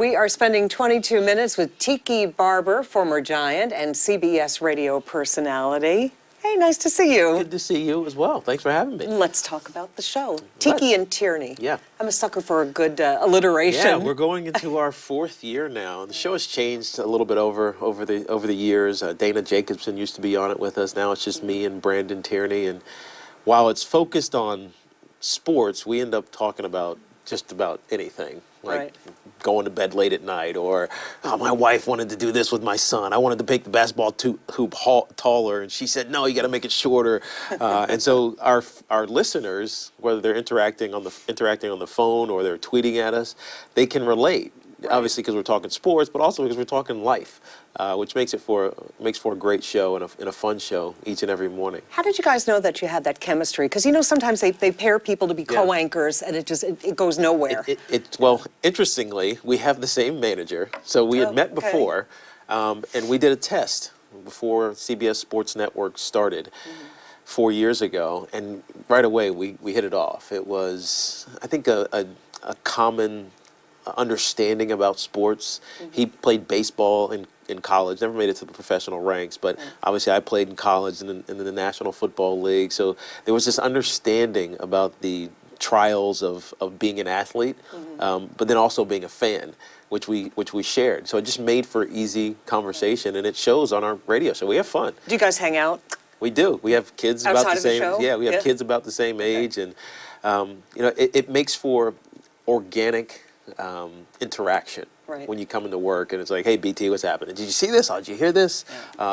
We are spending 22 minutes with Tiki Barber, former Giant and CBS Radio personality. Hey, nice to see you. Good to see you as well. Thanks for having me. Let's talk about the show. Tiki and Tierney. Yeah. I'm a sucker for a good alliteration. Yeah, we're going into our 4th year now. The show has changed a little bit over the years. Dana Jacobson used to be on it with us. Now it's just me and Brandon Tierney. And while it's focused on sports, we end up talking about just about anything. Like going to bed late at night, or oh, my wife wanted to do this with my son. I wanted to make the basketball hoop taller, and she said, no, you got to make it shorter. And so our listeners, whether they're interacting on the phone or they're tweeting at us, they can relate. Obviously, because we're talking sports, but also because we're talking life, which makes for a great show and a fun show each and every morning. How did you guys know that you had that chemistry? Because you know sometimes they pair people to be co-anchors, and it goes nowhere. Well, interestingly, we have the same manager, so we had met before, and we did a test before CBS Sports Network started 4 years ago, and right away we hit it off. It was, I think, a common understanding about sports. He played baseball in college, never made it to the professional ranks, but obviously I played in college and in the National Football League, so there was this understanding about the trials of being an athlete, but then also being a fan, which we shared. So it just made for easy conversation, and it shows on our radio show. We have fun. Do you guys hang out? We do. We have kids about the same. Yeah, we have kids about the same age, and you know, it makes for organic interaction when you come into work, and it's like, hey, BT, what's happening? Did you see this? Oh, did you hear this?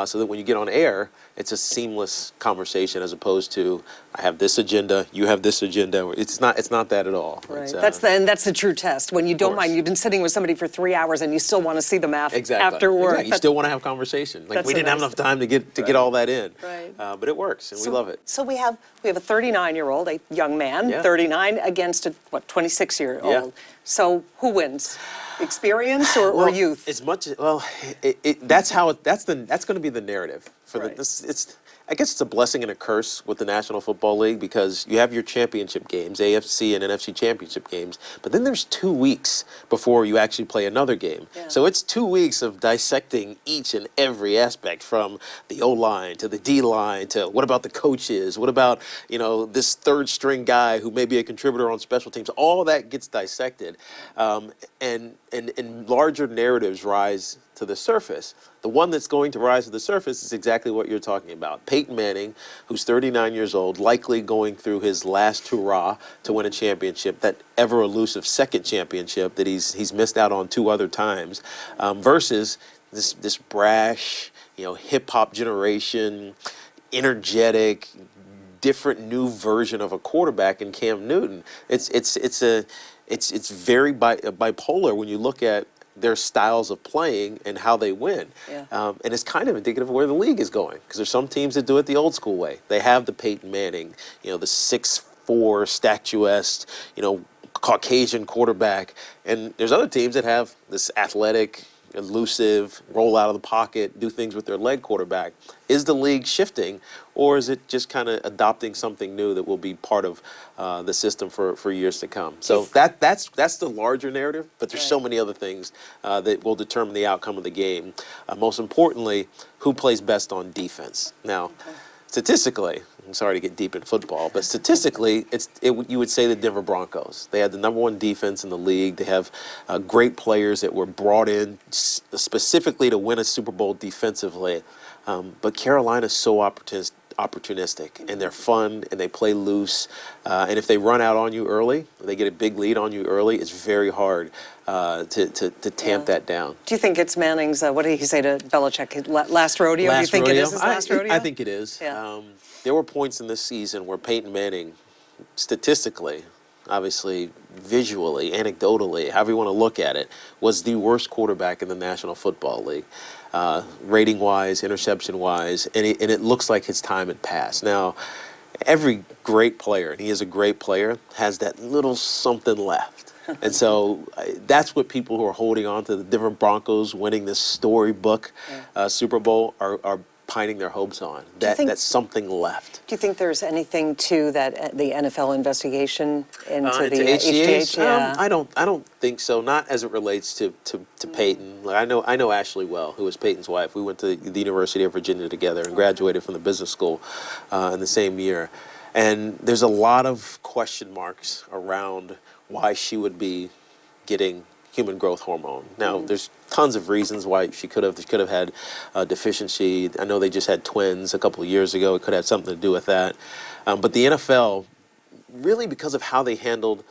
So that when you get on air, it's a seamless conversation, as opposed to I have this agenda, you have this agenda. It's not that at all. Right. That's the true test. When you don't mind, you've been sitting with somebody for 3 hours and you still want to see them after work. Exactly. You still want to have conversation. Like, we didn't have enough time to get all that in. Right. But it works, and we love it. So we have a 39-year-old, a young man, 39, against a 26-year-old. Yeah. So who wins? Experience or youth? As much that's going to be the narrative for this. I guess it's a blessing and a curse with the National Football League, because you have your championship games, AFC and NFC championship games, but then there's 2 weeks before you actually play another game. Yeah. So it's 2 weeks of dissecting each and every aspect, from the O-line to the D-line to what about the coaches, what about, you know, this third string guy who may be a contributor on special teams. All that gets dissected, and larger narratives rise to the surface. The one that's going to rise to the surface is exactly what you're talking about. Peyton Manning, who's 39 years old, likely going through his last hurrah to win a championship, that ever elusive second championship that he's missed out on 2 other times, versus this brash, you know, hip hop generation, energetic, different new version of a quarterback in Cam Newton. It's very bipolar when you look at their styles of playing and how they win. Yeah. And it's kind of indicative of where the league is going, because there's some teams that do it the old school way. They have the Peyton Manning, you know, the 6'4", statuesque, you know, Caucasian quarterback, and there's other teams that have this athletic, elusive, roll out of the pocket, do things with their leg quarterback. Is the league shifting, or is it just kind of adopting something new that will be part of the system for years to come? So that's the larger narrative, but there's so many other things that will determine the outcome of the game. Most importantly, who plays best on defense. Now, statistically, I'm sorry to get deep in football, but statistically, you would say the Denver Broncos. They had the #1 defense in the league. They have great players that were brought in specifically to win a Super Bowl defensively. But Carolina's so opportunistic, and they're fun, and they play loose. And if they run out on you early, they get a big lead on you early, it's very hard to tamp that down. Do you think it's Manning's, what did he say to Belichick, last rodeo? Do you think it is his last rodeo? I think it is. Yeah. There were points in this season where Peyton Manning, statistically, obviously, visually, anecdotally, however you want to look at it, was the worst quarterback in the National Football League, rating-wise, interception-wise, and it looks like his time had passed. Now, every great player, and he is a great player, has that little something left. And so that's what people who are holding on to the Denver Broncos winning this storybook Super Bowl are pining their hopes on, that something left. Do you think there's anything to that the NFL investigation into the HGH? Yeah. I don't think so. Not as it relates to Peyton. Like, I know Ashley well, who was Peyton's wife. We went to the University of Virginia together and graduated from the business school in the same year. And there's a lot of question marks around why she would be getting human growth hormone. Now, there's tons of reasons why she could have had a deficiency. I know they just had twins a couple of years ago. It could have something to do with that. But the NFL, really because of how they handled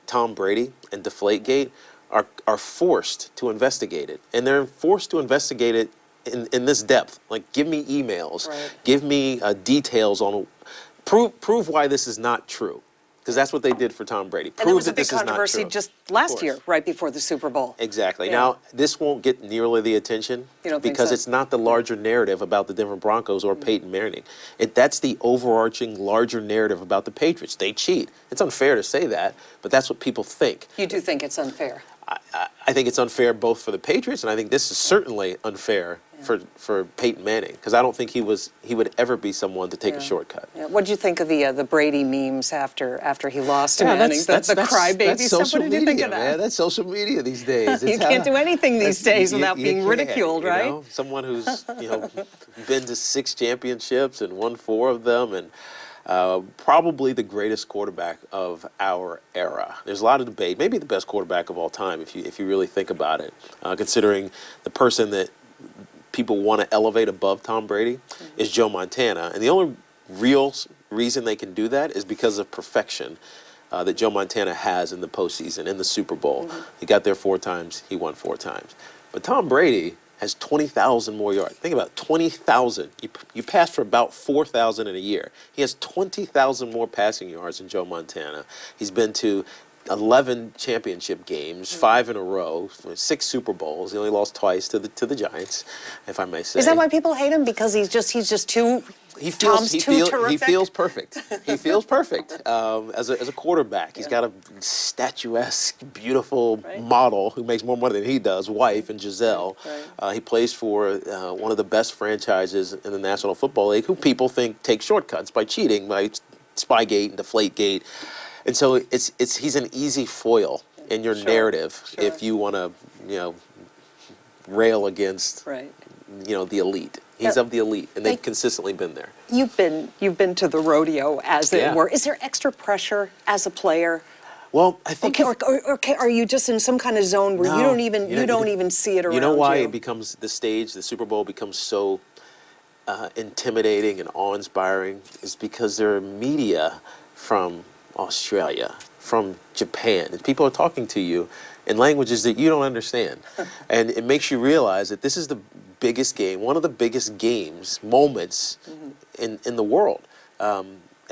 Tom Brady and Deflategate, are forced to investigate it. And they're forced to investigate it in this depth. Like, give me emails. Right. Give me details on, prove why this is not true. Because that's what they did for Tom Brady. And there was a big controversy just last year, right before the Super Bowl. Exactly. Yeah. Now, this won't get nearly the attention because it's not the larger narrative about the Denver Broncos or Peyton Manning. That's the overarching larger narrative about the Patriots. They cheat. It's unfair to say that, but that's what people think. You do think it's unfair? I think it's unfair both for the Patriots, and I think this is certainly unfair for Peyton Manning, because I don't think he would ever be someone to take a shortcut. Yeah. What did you think of the Brady memes after he lost to Manning? The crybaby stuff. What did you think of that? Man, that's social media these days. You can't do anything these days without being ridiculed, right? You know? Someone who's been to 6 championships and won 4 of them, and probably the greatest quarterback of our era. There's a lot of debate. Maybe the best quarterback of all time, if you really think about it, considering the person that people want to elevate above Tom Brady is Joe Montana. And the only real reason they can do that is because of perfection that Joe Montana has in the postseason, in the Super Bowl. He got there 4 times. He won 4 times. But Tom Brady has 20,000 more yards. Think about it, 20,000. You pass for about 4,000 in a year. He has 20,000 more passing yards than Joe Montana. He's been to 11 championship games, 5 in a row, 6 Super Bowls. He only lost twice to the Giants, if I may say. Is that why people hate him? Because he's just too. Tom's too terrific? He feels perfect. He feels perfect as a quarterback. He's got a statuesque, beautiful model who makes more money than he does, wife, and Giselle. Right. He plays for one of the best franchises in the National Football League, who people think take shortcuts by cheating, by Spygate and Deflategate. And so he's an easy foil in your narrative if you want to, rail against, the elite. He's of the elite, and they've consistently been there. You've been to the rodeo, as it were. Is there extra pressure as a player? Well, I think. Okay, are you just in some kind of zone where you don't even see it around you? You know why it becomes the stage? The Super Bowl becomes so intimidating and awe-inspiring is because there are media from Australia, from Japan, and people are talking to you in languages that you don't understand. And it makes you realize that this is the biggest game, one of the biggest moments in the world.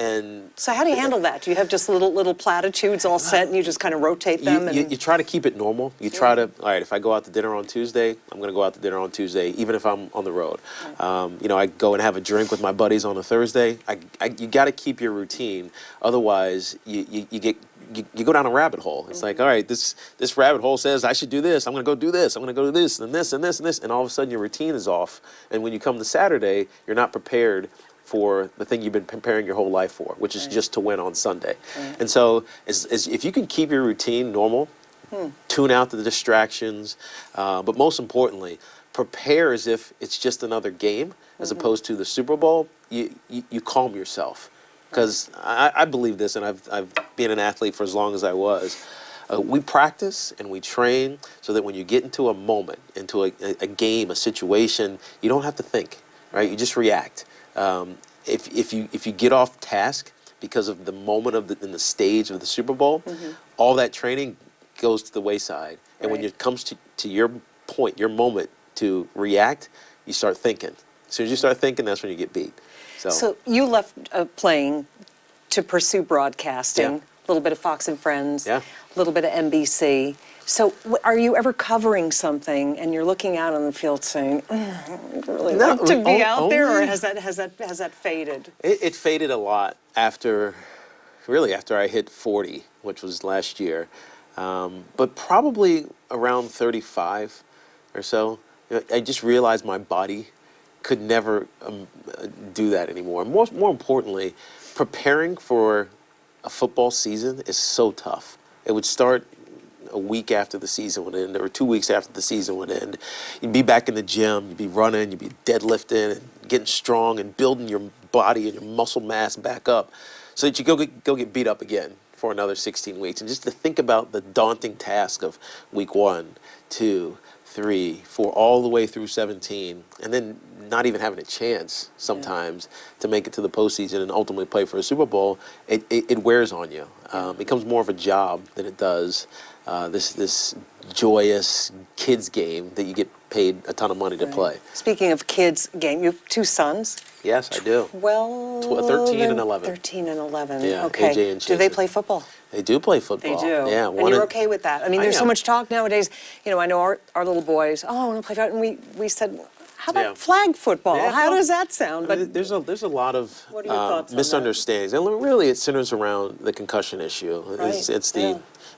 And so how do you handle that? Do you have just little platitudes all set and you just kind of rotate them? You try to keep it normal. You try to, all right, if I go out to dinner on Tuesday, I'm going to go out to dinner on Tuesday, even if I'm on the road. I go and have a drink with my buddies on a Thursday. You got to keep your routine. Otherwise, you go down a rabbit hole. It's like, all right, this rabbit hole says I should do this. I'm going to go do this. I'm going to go do this and this and this and this. And all of a sudden your routine is off. And when you come to Saturday, you're not prepared for the thing you've been preparing your whole life for, which is just to win on Sunday. And so if you can keep your routine normal, tune out the distractions, but most importantly, prepare as if it's just another game as opposed to the Super Bowl, you calm yourself. Because I believe this, and I've been an athlete for as long as I was. We practice and we train so that when you get into a moment, into a game, a situation, you don't have to think, right? You just react. If you get off task because of the moment in the stage of the Super Bowl, all that training goes to the wayside. And when it comes to your point, your moment to react, you start thinking. As soon as you start thinking, that's when you get beat. So you left playing to pursue broadcasting, a little bit of Fox and Friends, a little bit of NBC. So are you ever covering something and you're looking out on the field saying, I'd really like to be out there, or has that faded? It faded a lot after I hit 40, which was last year. But probably around 35 or so, I just realized my body could never do that anymore. More importantly, preparing for a football season is so tough. It would start a week after the season would end, or 2 weeks after the season would end. You'd be back in the gym, you'd be running, you'd be deadlifting and getting strong and building your body and your muscle mass back up so that you go get beat up again for another 16 weeks. And just to think about the daunting task of week 1, 2, 3, 4, all the way through 17, and then not even having a chance sometimes to make it to the postseason and ultimately play for a Super Bowl, it wears on you. It becomes more of a job than it does this joyous kids game that you get paid a ton of money to play. Speaking of kids game, you have 2 sons? Yes, I do. Well, 13 and 11. 13 and 11. Yeah, okay. AJ and Do they Chaser. play football? They do play football. They do. Yeah. And you're okay with that? I mean, there's so am. much talk nowadays. You know, I know our little boys, I want to play football. And we said, how about Yeah. flag football? Yeah, How well, does that sound? But there's a lot of What are your thoughts on that? misunderstandings, and really it centers around the concussion issue. Right,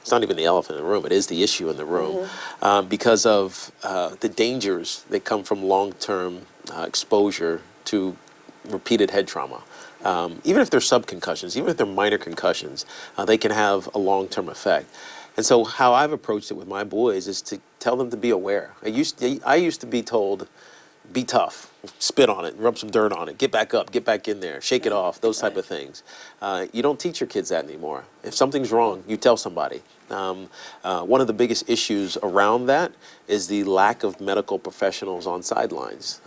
It's not even the elephant in the room. It is the issue in the room because of the dangers that come from long-term exposure to repeated head trauma. Even if they're subconcussions, even if they're minor concussions, they can have a long-term effect. And so how I've approached it with my boys is to tell them to be aware. I used to be told, be tough, spit on it, rub some dirt on it, get back up, get back in there, shake it off, those type of things. You don't teach your kids that anymore. If something's wrong, you tell somebody. One of the biggest issues around that is the lack of medical professionals on sidelines.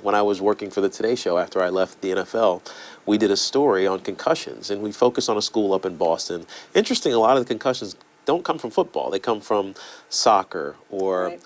When I was working for the Today Show after I left the NFL, we did a story on concussions, and we focused on a school up in Boston. Interesting, a lot of the concussions don't come from football. They come from soccer or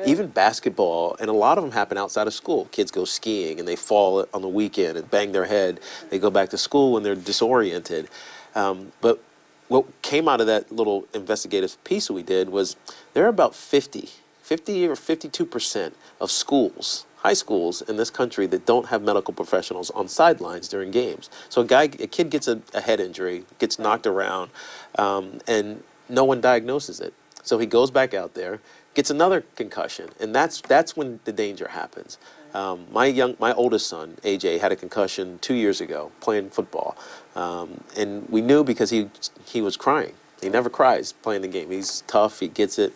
even basketball, and a lot of them happen outside of school. Kids go skiing and they fall on the weekend and bang their head. They go back to school when they're disoriented. But what came out of that little investigative piece that we did was there are about 50 or 52% of schools, high schools in this country that don't have medical professionals on sidelines during games. So a kid gets a head injury, gets knocked around, and no one diagnoses it. So he goes back out there, gets another concussion, and that's when the danger happens. My oldest son, AJ, had a concussion 2 years ago playing football, and we knew because he was crying. He never cries playing the game. He's tough. He gets it.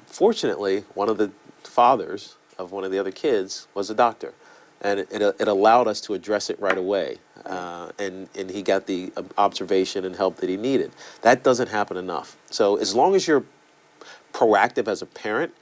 Fortunately, one of the fathers of one of the other kids was a doctor, and it allowed us to address it right away. And he got the observation and help that he needed. That doesn't happen enough. So as long as you're proactive as a parent,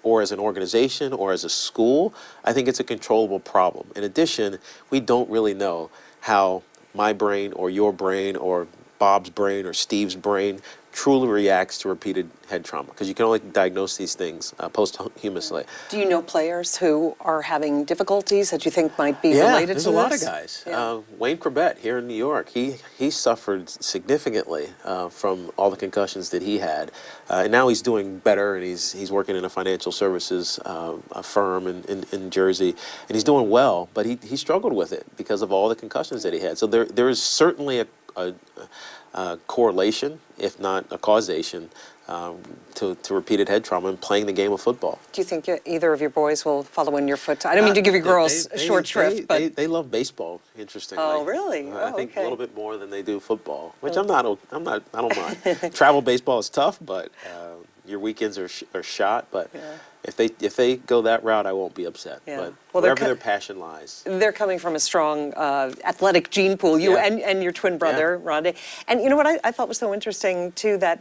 or as an organization or as a school, I think it's a controllable problem. In addition, we don't really know how my brain or your brain or Bob's brain or Steve's brain truly reacts to repeated head trauma, because you can only diagnose these things posthumously. do you know players who are having difficulties that you think might be related to this? There's a lot of guys. Yeah. Wayne Corbett here in New York, he suffered significantly from all the concussions that he had, and now he's doing better, and he's working in a financial services firm in Jersey, and he's doing well, but he struggled with it because of all the concussions that he had. So there is certainly a correlation, if not a causation, to repeated head trauma and playing the game of football. Do you think either of your boys will follow in your footsteps? I don't mean to give you girls short shrift, but they love baseball. Interestingly, oh really? I think okay. a little bit more than they do football, which I don't mind. Travel baseball is tough, but your weekends are shot. But if they go that route, I won't be upset. Yeah. But wherever their passion lies. They're coming from a strong athletic gene pool, you and your twin brother, Rondé. And you know what I thought was so interesting, too, that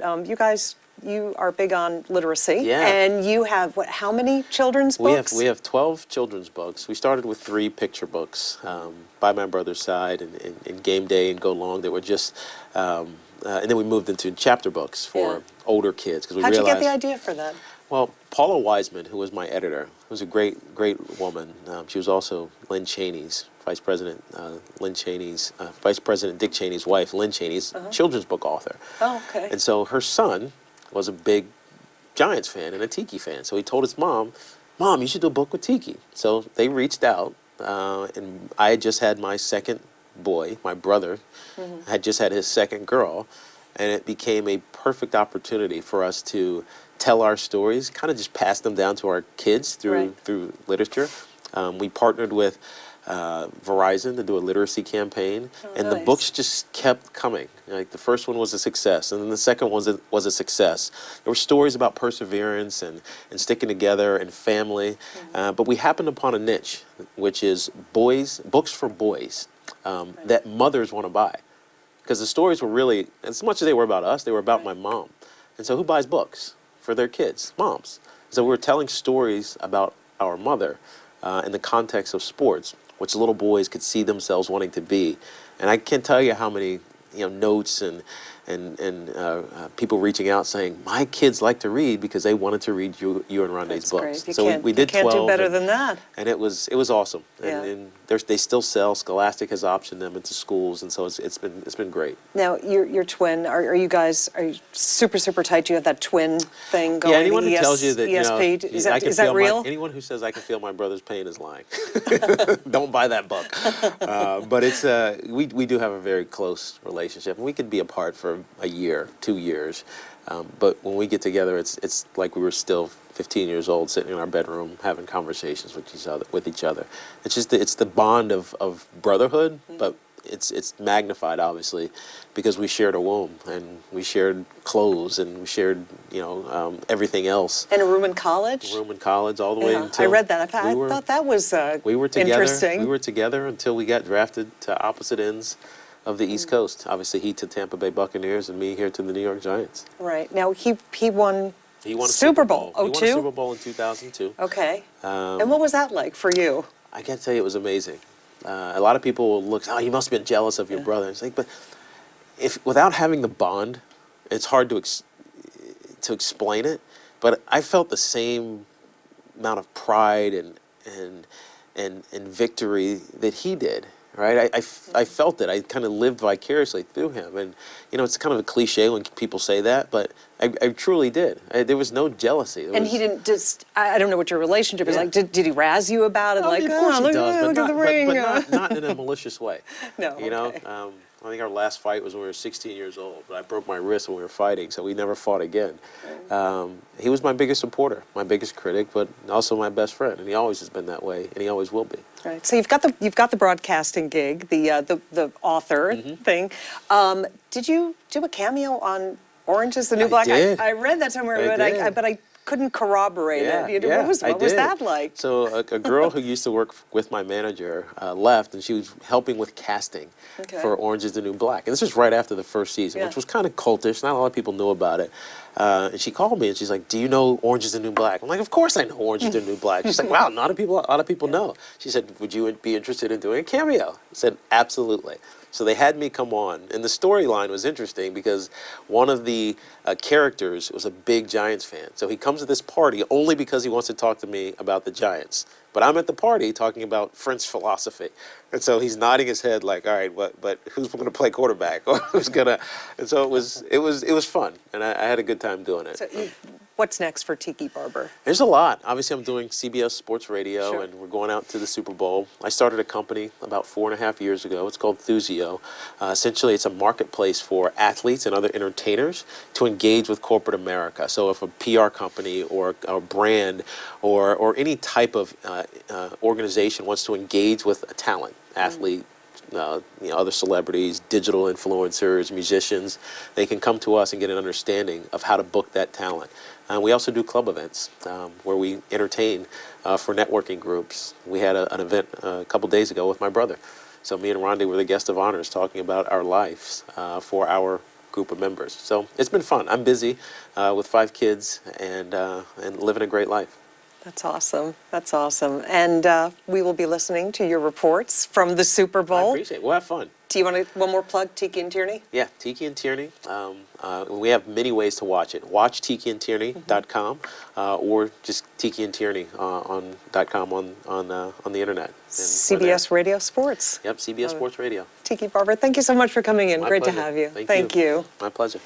you are big on literacy. Yeah. And you have, how many children's books? We have 12 children's books. We started with 3 picture books by my brother's side, and Game Day and Go Long. They were just, and then we moved into chapter books for older kids. How'd you get the idea for that? Well, Paula Wiseman, who was my editor, was a great woman. She was also Lynn Cheney's, Vice President Dick Cheney's wife. Lynn Cheney's children's book author. Oh, okay. And so her son was a big Giants fan and a Tiki fan. So he told his mom, you should do a book with Tiki. So they reached out, and I had just had my second boy. My brother had just had his second girl, and it became a perfect opportunity for us to tell our stories, kind of just pass them down to our kids through literature. We partnered with Verizon to do a literacy campaign, and the nice. books just kept coming. Like the first one was a success, and then the second one was a success. There were stories about perseverance and sticking together and family, but we happened upon a niche, which is books for boys that mothers want to buy. Because the stories were really, as much as they were about us, they were about my mom. And so who buys books for their kids? Moms. So we were telling stories about our mother in the context of sports, which little boys could see themselves wanting to be. And I can't tell you how many notes and people reaching out saying, my kids like to read because they wanted to read you and Rondé's books. Great. So we did 12. You can't do better than that. And it was awesome. Yeah. And they still sell. Scholastic has optioned them into schools, and so it's been great. Now, your twin, are you super, super tight? Do you have that twin thing going? Yeah, anyone who tells you that, ESP, is that real? Anyone who says I can feel my brother's pain is lying. Don't buy that book. But it's we do have a very close relationship, and we could be apart for a year, 2 years. But when we get together, it's like we were still 15 years old, sitting in our bedroom having conversations with each other. It's just it's the bond of brotherhood, but it's magnified obviously because we shared a womb and we shared clothes and we shared everything else. And a room in college. A room in college all the way until I read that. I thought that was we were together. Interesting. We were together until we got drafted to opposite ends of the East Coast. Obviously, he to Tampa Bay Buccaneers and me here to the New York Giants. Right. Now, he won He won a Super Bowl. He won a Super Bowl in 2002. Okay. And what was that like for you? I got to tell you, it was amazing. A lot of people will look, oh, you must have been jealous of your brother. It's like, but without having the bond, it's hard to explain it. But I felt the same amount of pride and victory that he did. Right, I felt it. I kind of lived vicariously through him, and it's kind of a cliche when people say that, but I truly did. There was no jealousy. And he didn't I don't know what your relationship is like. Did he razz you about it? I mean, of course he does, look at the ring. But not in a malicious way. No. Okay. I think our last fight was when we were 16 years old, but I broke my wrist when we were fighting, so we never fought again. He was my biggest supporter, my biggest critic, but also my best friend, and he always has been that way, and he always will be. Right. So you've got the broadcasting gig, the author thing. Did you do a cameo on Orange is the New Black? I did. I read that somewhere, but I couldn't corroborate it. Yeah, what was that like? So a girl who used to work with my manager left, and she was helping with casting for Orange is the New Black. And this was right after the first season, which was kind of cultish. Not a lot of people knew about it. And she called me, and she's like, do you know Orange is the New Black? I'm like, of course I know Orange is the New Black. She's like, wow, a lot of people know. She said, would you be interested in doing a cameo? I said, absolutely. So they had me come on, and the storyline was interesting because one of the characters was a big Giants fan. So he comes to this party only because he wants to talk to me about the Giants. But I'm at the party talking about French philosophy. And so he's nodding his head like, all right, but who's going to play quarterback? Or who's going to? And so it was fun, and I had a good time doing it. So what's next for Tiki Barber? There's a lot. Obviously, I'm doing CBS Sports Radio, and we're going out to the Super Bowl. I started a company about 4.5 years ago. It's called Thuzio. Essentially, it's a marketplace for athletes and other entertainers to engage with corporate America. So if a PR company or a brand or any type of organization wants to engage with a talent, athlete, other celebrities, digital influencers, musicians, they can come to us and get an understanding of how to book that talent. We also do club events where we entertain for networking groups. We had an event a couple days ago with my brother. So me and Rondé were the guest of honors talking about our lives for our group of members. So it's been fun. I'm busy with 5 kids and living a great life. That's awesome. That's awesome. And we will be listening to your reports from the Super Bowl. I appreciate it. We'll have fun. Do you want one more plug, Tiki and Tierney? Yeah, Tiki and Tierney. We have many ways to watch it. Watch tikiandtierney.com or just Tiki and Tierney .com on the internet. And CBS Radio Sports. Yep, CBS Sports Radio. Tiki Barber, thank you so much for coming in. My Great pleasure. to have you. Thank you. You. My pleasure.